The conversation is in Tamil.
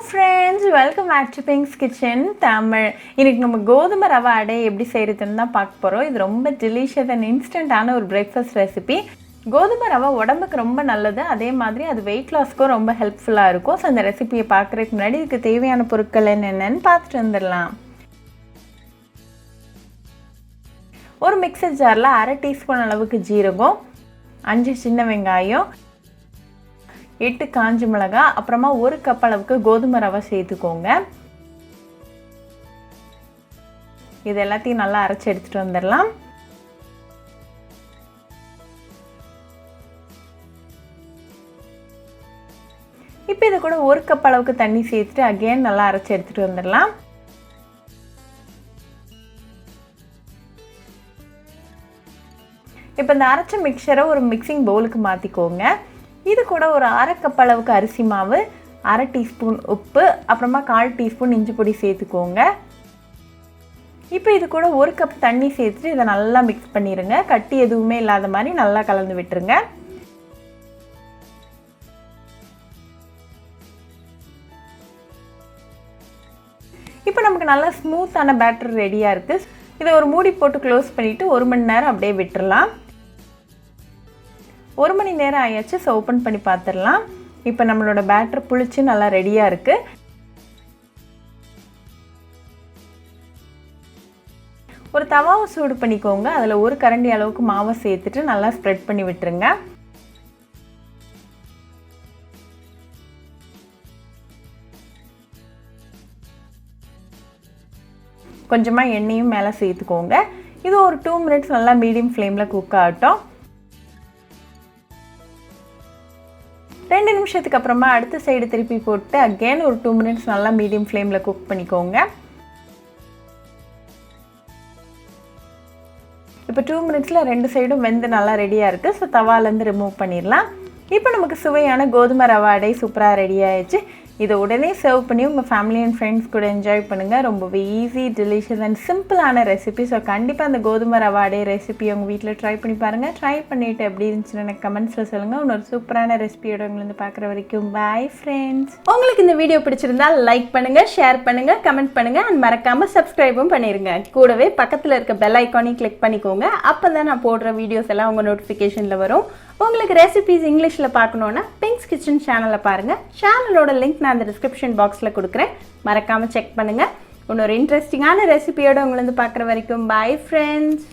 friends, welcome back to Pink's Kitchen Tamil. இன்னைக்கு நம்ம கோதுமை ரவை அடை எப்படி செய்யறதுன்னு தான் பார்க்க போறோம். இது ரொம்ப delicious and instant ஆன ஒரு breakfast recipe. கோதுமை ரவை உடம்புக்கு ரொம்ப நல்லது. அதே மாதிரி அது weight loss-க்கு ரொம்ப ஹெல்ப்ஃபுல்லா இருக்கும். சோ இந்த ரெசிபியை பார்க்கறதுக்கு முன்னாடி இதுக்கு தேவையான பொருட்கள் என்னென்னன்னு பார்த்துட்டு வந்துடலாம். ஒரு மிக்ஸர் ஜார்ல 1/2 டீஸ்பூன் அளவுக்கு ஜீரகம், 5 சின்ன வெங்காயம், 8 காஞ்ச மிளகாய், அப்புறமா 1 கப் அளவுக்கு கோதுமை ரவை சேர்த்துக்கோங்க. இது எல்லாத்தையும் நல்லா அரைச்சு எடுத்துட்டு வந்துடலாம். இப்போ இது கூட 1 கப் அளவுக்கு தண்ணி சேர்த்துட்டு அகைன் நல்லா அரைச்சு எடுத்துட்டு வந்துடலாம். இப்போ இந்த அரைச்ச மிக்சரை ஒரு மிக்சிங் பவுலுக்கு மாற்றிக்கோங்க. இது கூட ஒரு 1/2 கப் அளவுக்கு அரிசி மாவு, 1/2 டீஸ்பூன் உப்பு, அப்புறமா 1/4 டீஸ்பூன் இஞ்சி பொடி சேர்த்துக்கோங்க. இப்போ இது கூட 1 கப் தண்ணி சேர்த்துட்டு இதை நல்லா மிக்ஸ் பண்ணிடுங்க. கட்டி எதுவுமே இல்லாத மாதிரி நல்லா கலந்து விட்டுருங்க. இப்போ நமக்கு நல்லா ஸ்மூத்தான பேட்டர் ரெடியாக இருக்குது. இதை ஒரு மூடி போட்டு க்ளோஸ் பண்ணிவிட்டு 1 மணி நேரம் அப்படியே விட்டுறலாம். 1 மணி நேரம் ஆயாச்சு. ஸோ ஓப்பன் பண்ணி பார்த்துடலாம். இப்போ நம்மளோட பேட்டர் புளிச்சு நல்லா ரெடியாக இருக்குது. ஒரு தவாவை சூடு பண்ணிக்கோங்க. அதில் 1 கரண்டி அளவுக்கு மாவை சேர்த்துட்டு நல்லா ஸ்ப்ரெட் பண்ணி விட்டுருங்க. கொஞ்சமாக எண்ணெயும் மேலே சேர்த்துக்கோங்க. இது ஒரு 2 மினிட்ஸ் நல்லா மீடியம் ஃப்ளேமில் குக் ஆகட்டும். 2 நிமிஷத்துக்கு அப்புறமா அடுத்த சைடு திருப்பி போட்டு அகைன் ஒரு 2 மினிட்ஸ் நல்லா மீடியம் ஃப்ளேமில் குக் பண்ணிக்கோங்க. இப்போ 2 மினிட்ஸில் 2 சைடும் வெந்து நல்லா ரெடியாக இருக்குது. ஸோ தவாலேருந்து ரிமூவ் பண்ணிடலாம். இப்போ நமக்கு சுவையான கோதுமை ரவை அடை சூப்பராக ரெடி ஆயிடுச்சு. இதை உடனே சர்வ் பண்ணி உங்கள் ஃபேமிலி அண்ட் ஃப்ரெண்ட்ஸ் கூட என்ஜாய் பண்ணுங்கள். ரொம்பவே ஈஸி, டெலிஷியஸ் அண்ட் சிம்பிளான ரெசிபி. ஸோ கண்டிப்பாக அந்த கோதுமை ரவை அடை ரெசிபி உங்கள் வீட்டில் ட்ரை பண்ணி பாருங்கள். ட்ரை பண்ணிவிட்டு எப்படி இருந்துச்சுன்னு எனக்கு கமெண்ட்ஸில் சொல்லுங்கள். இன்னொரு சூப்பரான ரெசிபியோட உங்களை பார்க்குற வரைக்கும் பாய் ஃப்ரெண்ட்ஸ். உங்களுக்கு இந்த வீடியோ பிடிச்சிருந்தா லைக் பண்ணுங்கள், ஷேர் பண்ணுங்கள், கமெண்ட் பண்ணுங்கள் அண்ட் மறக்காமல் சப்ஸ்கிரைபும் பண்ணிடுங்க. கூடவே பக்கத்தில் இருக்க பெல் ஐக்கானையும் கிளிக் பண்ணிக்கோங்க. அப்போ தான் நான் போடுற வீடியோஸ் எல்லாம் உங்கள் நோட்டிஃபிகேஷனில் வரும். உங்களுக்கு ரெசிபிஸ் இங்கிலீஷில் பார்க்கணுன்னா பிங்க்ஸ் கிச்சன் சேனலை பாருங்கள். சேனலோட லிங்க் நான் அந்த டிஸ்கிரிப்ஷன் பாக்ஸில் கொடுக்குறேன். மறக்காமல் செக் பண்ணுங்கள். இன்னொரு இன்ட்ரெஸ்டிங்கான ரெசிபியோடு உங்களை பார்க்குற வரைக்கும் பாய் ஃப்ரெண்ட்ஸ்.